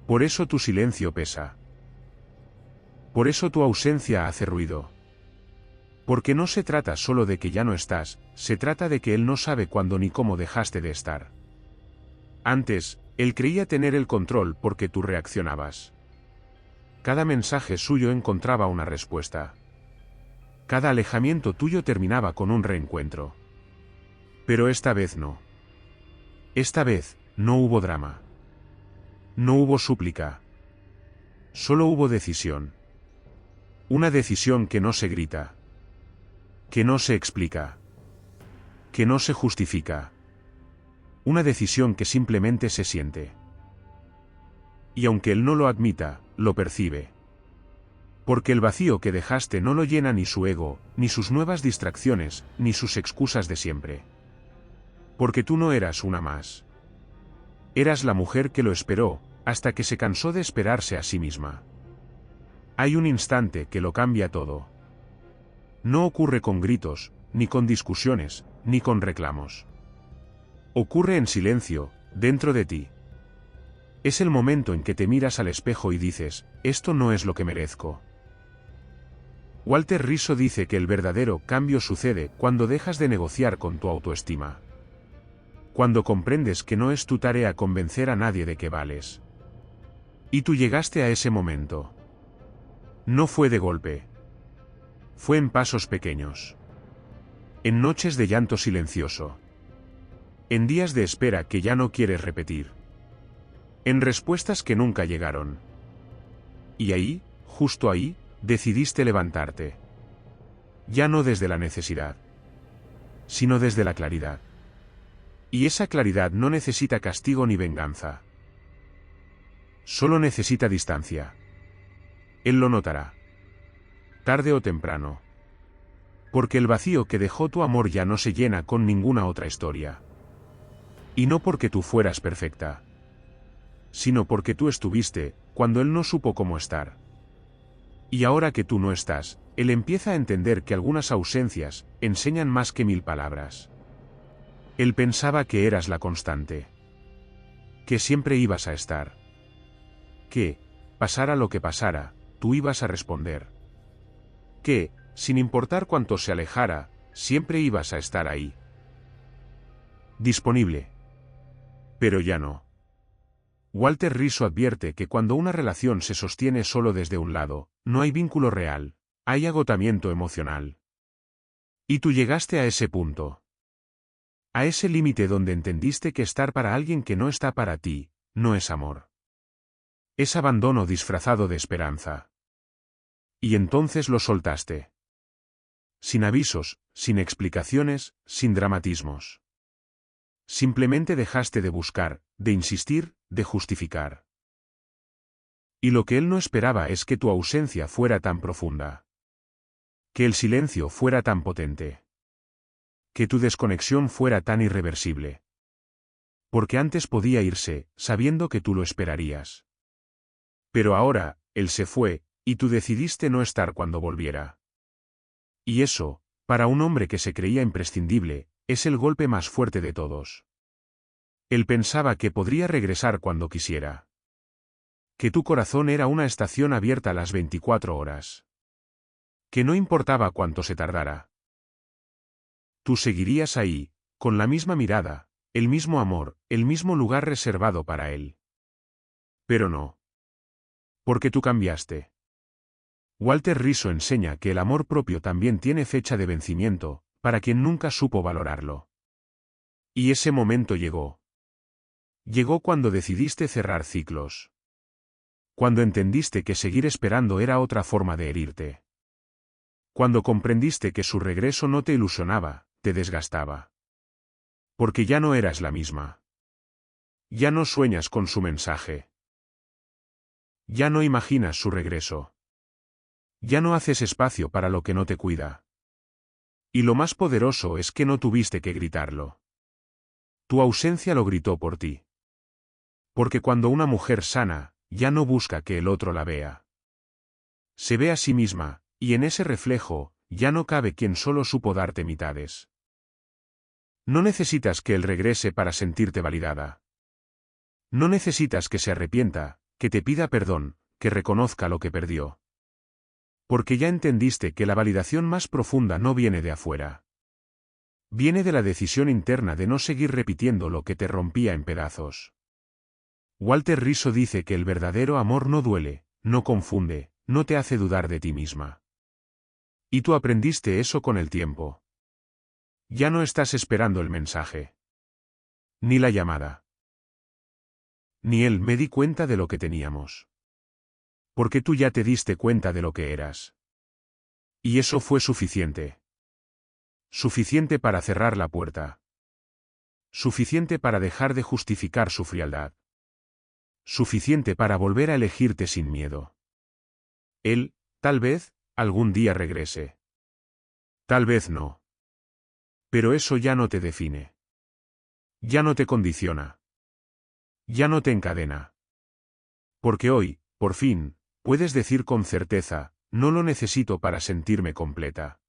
Por eso tu silencio pesa. Por eso tu ausencia hace ruido. Porque no se trata solo de que ya no estás, se trata de que él no sabe cuándo ni cómo dejaste de estar. Antes, él creía tener el control porque tú reaccionabas. Cada mensaje suyo encontraba una respuesta. Cada alejamiento tuyo terminaba con un reencuentro. Pero esta vez no. Esta vez, no hubo drama. No hubo súplica. Solo hubo decisión. Una decisión que no se grita. Que no se explica. Que no se justifica. Una decisión que simplemente se siente. Y aunque él no lo admita, lo percibe. Porque el vacío que dejaste no lo llena ni su ego, ni sus nuevas distracciones, ni sus excusas de siempre. Porque tú no eras una más. Eras la mujer que lo esperó, hasta que se cansó de esperarse a sí misma. Hay un instante que lo cambia todo. No ocurre con gritos, ni con discusiones, ni con reclamos. Ocurre en silencio, dentro de ti. Es el momento en que te miras al espejo y dices, esto no es lo que merezco. Walter Rizzo dice que el verdadero cambio sucede cuando dejas de negociar con tu autoestima. Cuando comprendes que no es tu tarea convencer a nadie de que vales. Y tú llegaste a ese momento. No fue de golpe. Fue en pasos pequeños. En noches de llanto silencioso. En días de espera que ya no quieres repetir. En respuestas que nunca llegaron. Y ahí, justo ahí, decidiste levantarte. Ya no desde la necesidad, sino desde la claridad. Y esa claridad no necesita castigo ni venganza. Solo necesita distancia. Él lo notará. Tarde o temprano. Porque el vacío que dejó tu amor ya no se llena con ninguna otra historia. Y no porque tú fueras perfecta, sino porque tú estuviste, cuando él no supo cómo estar. Y ahora que tú no estás, él empieza a entender que algunas ausencias enseñan más que 1000 palabras. Él pensaba que eras la constante. Que siempre ibas a estar. Que, pasara lo que pasara, tú ibas a responder. Que, sin importar cuánto se alejara, siempre ibas a estar ahí. Disponible. Pero ya no. Walter Rizzo advierte que cuando una relación se sostiene solo desde un lado, no hay vínculo real, hay agotamiento emocional. Y tú llegaste a ese punto. A ese límite donde entendiste que estar para alguien que no está para ti, no es amor. Es abandono disfrazado de esperanza. Y entonces lo soltaste. Sin avisos, sin explicaciones, sin dramatismos. Simplemente dejaste de buscar, de insistir, de justificar. Y lo que él no esperaba es que tu ausencia fuera tan profunda. Que el silencio fuera tan potente. Que tu desconexión fuera tan irreversible. Porque antes podía irse, sabiendo que tú lo esperarías. Pero ahora, él se fue, y tú decidiste no estar cuando volviera. Y eso, para un hombre que se creía imprescindible, es el golpe más fuerte de todos. Él pensaba que podría regresar cuando quisiera. Que tu corazón era una estación abierta las 24 horas. Que no importaba cuánto se tardara. Tú seguirías ahí, con la misma mirada, el mismo amor, el mismo lugar reservado para él. Pero no. Porque tú cambiaste. Walter Rizzo enseña que el amor propio también tiene fecha de vencimiento, para quien nunca supo valorarlo. Y ese momento llegó. Llegó cuando decidiste cerrar ciclos. Cuando entendiste que seguir esperando era otra forma de herirte. Cuando comprendiste que su regreso no te ilusionaba, te desgastaba. Porque ya no eras la misma. Ya no sueñas con su mensaje. Ya no imaginas su regreso. Ya no haces espacio para lo que no te cuida. Y lo más poderoso es que no tuviste que gritarlo. Tu ausencia lo gritó por ti. Porque cuando una mujer sana, ya no busca que el otro la vea. Se ve a sí misma, y en ese reflejo, ya no cabe quien solo supo darte mitades. No necesitas que él regrese para sentirte validada. No necesitas que se arrepienta, que te pida perdón, que reconozca lo que perdió. Porque ya entendiste que la validación más profunda no viene de afuera. Viene de la decisión interna de no seguir repitiendo lo que te rompía en pedazos. Walter Rizzo dice que el verdadero amor no duele, no confunde, no te hace dudar de ti misma. Y tú aprendiste eso con el tiempo. Ya no estás esperando el mensaje. Ni la llamada. Ni él me di cuenta de lo que teníamos. Porque tú ya te diste cuenta de lo que eras. Y eso fue suficiente. Suficiente para cerrar la puerta. Suficiente para dejar de justificar su frialdad. suficiente para volver a elegirte sin miedo. Él, tal vez, algún día regrese. Tal vez no. Pero eso ya no te define. Ya no te condiciona. Ya no te encadena. Porque hoy, por fin, puedes decir con certeza, no lo necesito para sentirme completa.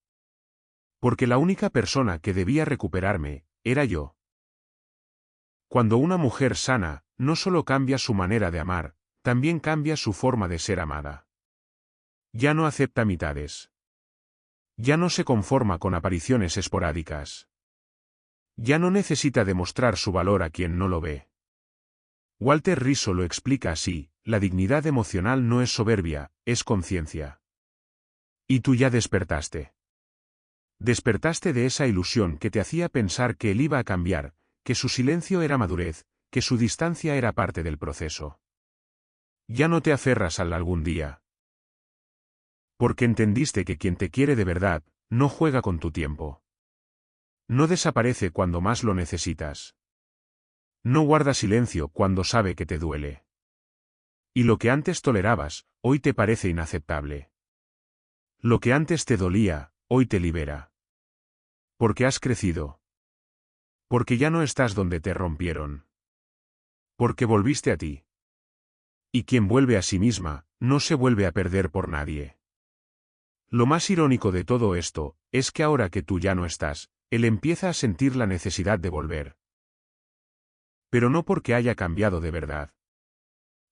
Porque la única persona que debía recuperarme, era yo. Cuando una mujer sana, no solo cambia su manera de amar, también cambia su forma de ser amada. Ya no acepta mitades. Ya no se conforma con apariciones esporádicas. Ya no necesita demostrar su valor a quien no lo ve. Walter Rizzo lo explica así: la dignidad emocional no es soberbia, es conciencia. Y tú ya despertaste. Despertaste de esa ilusión que te hacía pensar que él iba a cambiar, que su silencio era madurez, que su distancia era parte del proceso. Ya no te aferras al algún día. Porque entendiste que quien te quiere de verdad, no juega con tu tiempo. No desaparece cuando más lo necesitas. No guarda silencio cuando sabe que te duele. Y lo que antes tolerabas, hoy te parece inaceptable. Lo que antes te dolía, hoy te libera. Porque has crecido. Porque ya no estás donde te rompieron. Porque volviste a ti. Y quien vuelve a sí misma, no se vuelve a perder por nadie. Lo más irónico de todo esto, es que ahora que tú ya no estás, él empieza a sentir la necesidad de volver. Pero no porque haya cambiado de verdad,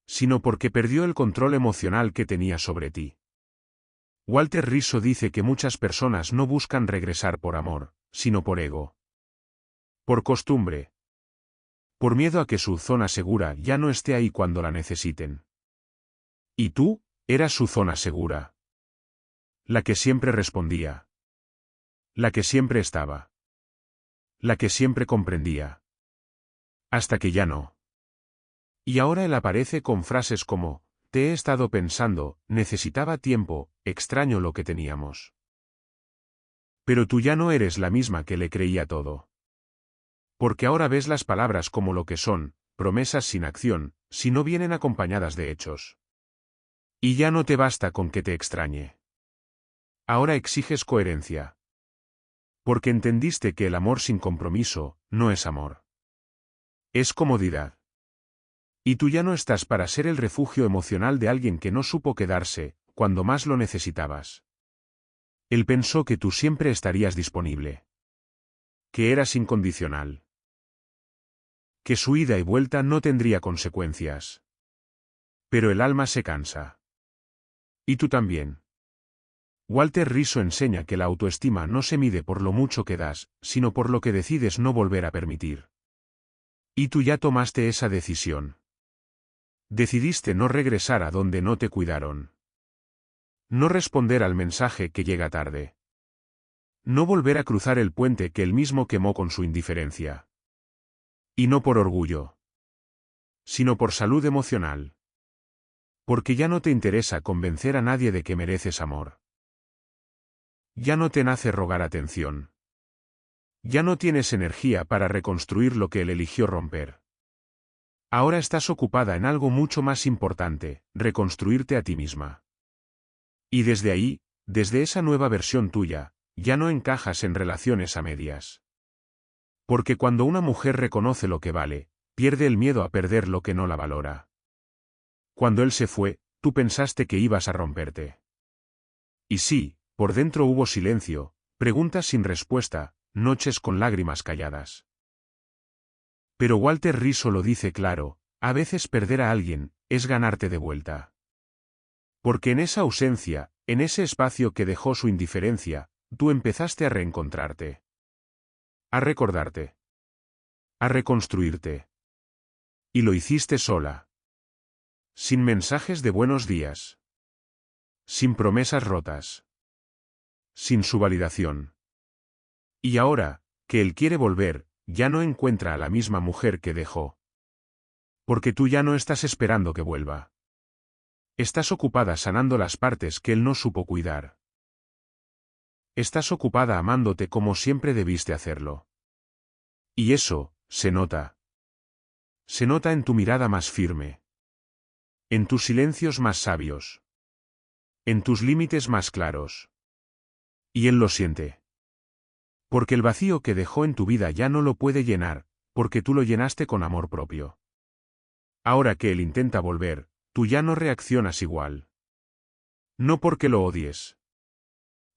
sino porque perdió el control emocional que tenía sobre ti. Walter Rizzo dice que muchas personas no buscan regresar por amor, sino por ego. Por costumbre. Por miedo a que su zona segura ya no esté ahí cuando la necesiten. Y tú, eras su zona segura. La que siempre respondía. La que siempre estaba. La que siempre comprendía. Hasta que ya no. Y ahora él aparece con frases como: te he estado pensando, necesitaba tiempo, extraño lo que teníamos. Pero tú ya no eres la misma que le creía todo. Porque ahora ves las palabras como lo que son, promesas sin acción, si no vienen acompañadas de hechos. Y ya no te basta con que te extrañe. Ahora exiges coherencia. Porque entendiste que el amor sin compromiso, no es amor. Es comodidad. Y tú ya no estás para ser el refugio emocional de alguien que no supo quedarse, cuando más lo necesitabas. Él pensó que tú siempre estarías disponible. Que eras incondicional. Que su ida y vuelta no tendría consecuencias. Pero el alma se cansa. Y tú también. Walter Rizzo enseña que la autoestima no se mide por lo mucho que das, sino por lo que decides no volver a permitir. Y tú ya tomaste esa decisión. Decidiste no regresar a donde no te cuidaron. No responder al mensaje que llega tarde. No volver a cruzar el puente que él mismo quemó con su indiferencia. Y no por orgullo, sino por salud emocional. Porque ya no te interesa convencer a nadie de que mereces amor. Ya no te nace rogar atención. Ya no tienes energía para reconstruir lo que él eligió romper. Ahora estás ocupada en algo mucho más importante: reconstruirte a ti misma. Y desde ahí, desde esa nueva versión tuya, ya no encajas en relaciones a medias. Porque cuando una mujer reconoce lo que vale, pierde el miedo a perder lo que no la valora. Cuando él se fue, tú pensaste que ibas a romperte. Y sí, por dentro hubo silencio, preguntas sin respuesta, noches con lágrimas calladas. Pero Walter Rizzo lo dice claro: a veces perder a alguien, es ganarte de vuelta. Porque en esa ausencia, en ese espacio que dejó su indiferencia, tú empezaste a reencontrarte. A recordarte. A reconstruirte. Y lo hiciste sola. Sin mensajes de buenos días. Sin promesas rotas. Sin su validación. Y ahora, que él quiere volver, ya no encuentra a la misma mujer que dejó. Porque tú ya no estás esperando que vuelva. Estás ocupada sanando las partes que él no supo cuidar. Estás ocupada amándote como siempre debiste hacerlo. Y eso, se nota. Se nota en tu mirada más firme. En tus silencios más sabios. En tus límites más claros. Y él lo siente. Porque el vacío que dejó en tu vida ya no lo puede llenar, porque tú lo llenaste con amor propio. Ahora que él intenta volver, tú ya no reaccionas igual. No porque lo odies.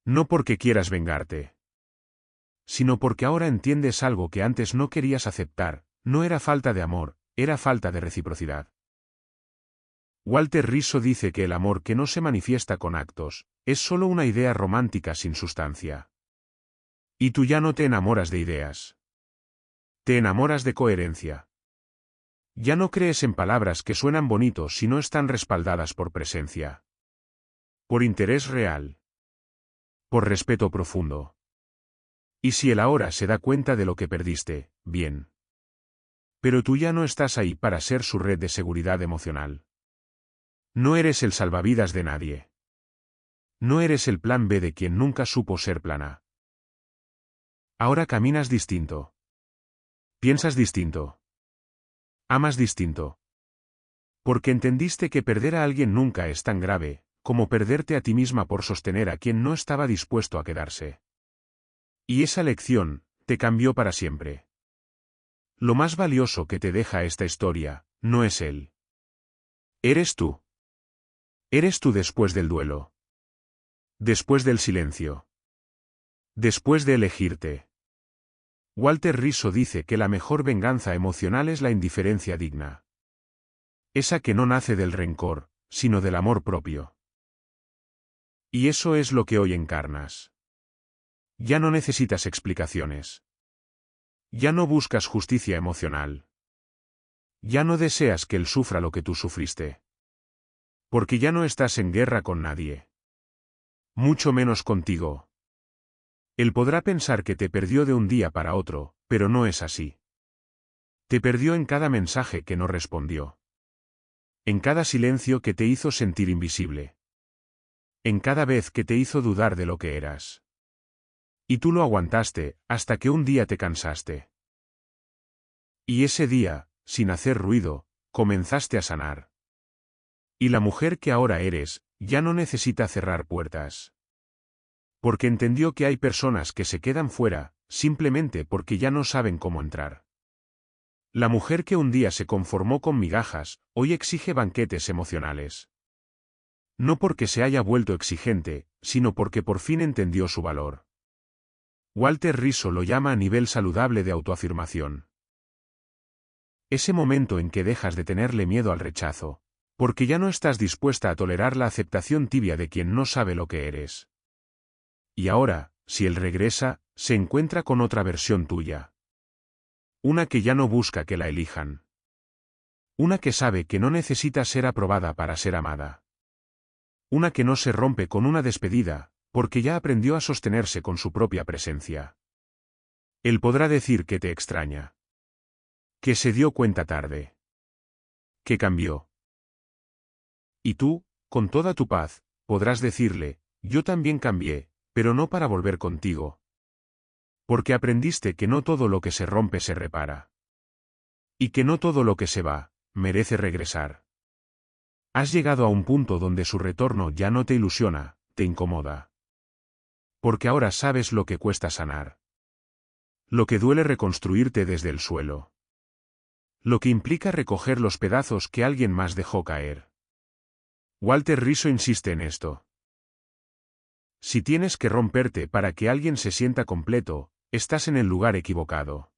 No porque quieras vengarte. Sino porque ahora entiendes algo que antes no querías aceptar, no era falta de amor, era falta de reciprocidad. Walter Rizzo dice que el amor que no se manifiesta con actos, es solo una idea romántica sin sustancia. Y tú ya no te enamoras de ideas. Te enamoras de coherencia. Ya no crees en palabras que suenan bonitos si no están respaldadas por presencia. Por interés real. Por respeto profundo. Y si él ahora se da cuenta de lo que perdiste, bien. Pero tú ya no estás ahí para ser su red de seguridad emocional. No eres el salvavidas de nadie. No eres el plan B de quien nunca supo ser plan A. Ahora caminas distinto. Piensas distinto. Amas distinto. Porque entendiste que perder a alguien nunca es tan grave, como perderte a ti misma por sostener a quien no estaba dispuesto a quedarse. Y esa lección, te cambió para siempre. Lo más valioso que te deja esta historia, no es él. Eres tú. Eres tú después del duelo. Después del silencio. Después de elegirte. Walter Rizzo dice que la mejor venganza emocional es la indiferencia digna. Esa que no nace del rencor, sino del amor propio. Y eso es lo que hoy encarnas. Ya no necesitas explicaciones. Ya no buscas justicia emocional. Ya no deseas que él sufra lo que tú sufriste. Porque ya no estás en guerra con nadie. Mucho menos contigo. Él podrá pensar que te perdió de un día para otro, pero no es así. Te perdió en cada mensaje que no respondió. En cada silencio que te hizo sentir invisible. En cada vez que te hizo dudar de lo que eras. Y tú lo aguantaste, hasta que un día te cansaste. Y ese día, sin hacer ruido, comenzaste a sanar. Y la mujer que ahora eres, ya no necesita cerrar puertas. Porque entendió que hay personas que se quedan fuera, simplemente porque ya no saben cómo entrar. La mujer que un día se conformó con migajas, hoy exige banquetes emocionales. No porque se haya vuelto exigente, sino porque por fin entendió su valor. Walter Rizzo lo llama a nivel saludable de autoafirmación. Ese momento en que dejas de tenerle miedo al rechazo, porque ya no estás dispuesta a tolerar la aceptación tibia de quien no sabe lo que eres. Y ahora, si él regresa, se encuentra con otra versión tuya. Una que ya no busca que la elijan. Una que sabe que no necesita ser aprobada para ser amada. Una que no se rompe con una despedida, porque ya aprendió a sostenerse con su propia presencia. Él podrá decir que te extraña. Que se dio cuenta tarde. Que cambió. Y tú, con toda tu paz, podrás decirle, yo también cambié, pero no para volver contigo. Porque aprendiste que no todo lo que se rompe se repara. Y que no todo lo que se va, merece regresar. Has llegado a un punto donde su retorno ya no te ilusiona, te incomoda. Porque ahora sabes lo que cuesta sanar. Lo que duele reconstruirte desde el suelo. Lo que implica recoger los pedazos que alguien más dejó caer. Walter Rizzo insiste en esto. Si tienes que romperte para que alguien se sienta completo, estás en el lugar equivocado.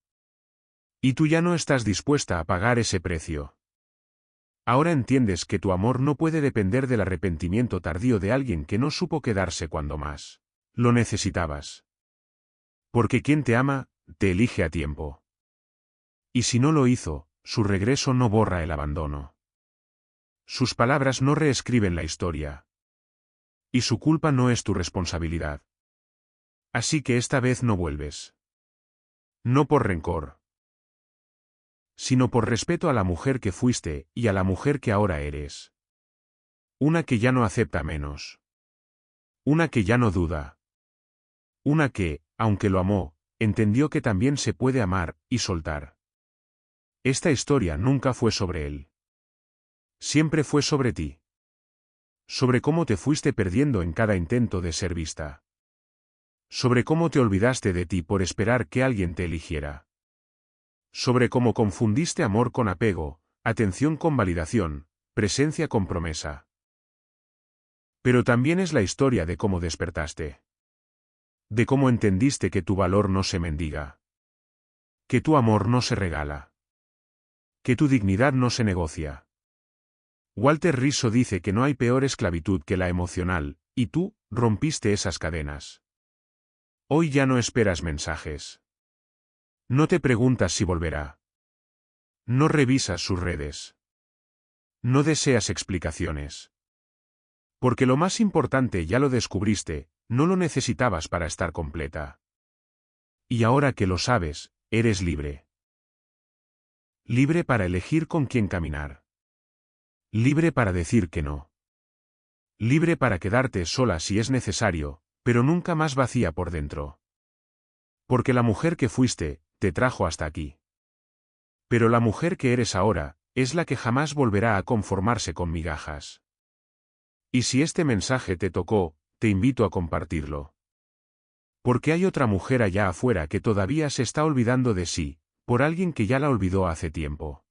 Y tú ya no estás dispuesta a pagar ese precio. Ahora entiendes que tu amor no puede depender del arrepentimiento tardío de alguien que no supo quedarse cuando más lo necesitabas. Porque quien te ama, te elige a tiempo. Y si no lo hizo, su regreso no borra el abandono. Sus palabras no reescriben la historia. Y su culpa no es tu responsabilidad. Así que esta vez no vuelves. No por rencor, sino por respeto a la mujer que fuiste y a la mujer que ahora eres. Una que ya no acepta menos. Una que ya no duda. Una que, aunque lo amó, entendió que también se puede amar y soltar. Esta historia nunca fue sobre él. Siempre fue sobre ti. Sobre cómo te fuiste perdiendo en cada intento de ser vista. Sobre cómo te olvidaste de ti por esperar que alguien te eligiera. Sobre cómo confundiste amor con apego, atención con validación, presencia con promesa. Pero también es la historia de cómo despertaste. De cómo entendiste que tu valor no se mendiga. Que tu amor no se regala. Que tu dignidad no se negocia. Walter Rizzo dice que no hay peor esclavitud que la emocional, y tú, rompiste esas cadenas. Hoy ya no esperas mensajes. No te preguntas si volverá. No revisas sus redes. No deseas explicaciones. Porque lo más importante ya lo descubriste, no lo necesitabas para estar completa. Y ahora que lo sabes, eres libre. Libre para elegir con quién caminar. Libre para decir que no. Libre para quedarte sola si es necesario, pero nunca más vacía por dentro. Porque la mujer que fuiste, te trajo hasta aquí. Pero la mujer que eres ahora, es la que jamás volverá a conformarse con migajas. Y si este mensaje te tocó, te invito a compartirlo. Porque hay otra mujer allá afuera que todavía se está olvidando de sí, por alguien que ya la olvidó hace tiempo.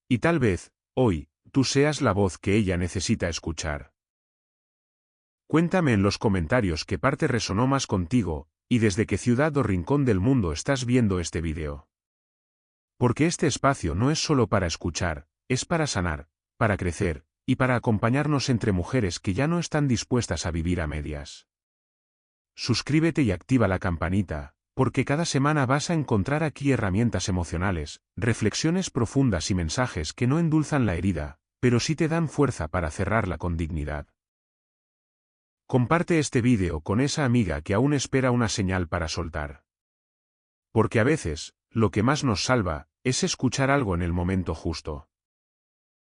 Y tal vez, hoy, tú seas la voz que ella necesita escuchar. Cuéntame en los comentarios qué parte resonó más contigo, y desde qué ciudad o rincón del mundo estás viendo este vídeo. Porque este espacio no es solo para escuchar, es para sanar, para crecer, y para acompañarnos entre mujeres que ya no están dispuestas a vivir a medias. Suscríbete y activa la campanita, porque cada semana vas a encontrar aquí herramientas emocionales, reflexiones profundas y mensajes que no endulzan la herida, pero sí te dan fuerza para cerrarla con dignidad. Comparte este vídeo con esa amiga que aún espera una señal para soltar. Porque a veces, lo que más nos salva, es escuchar algo en el momento justo.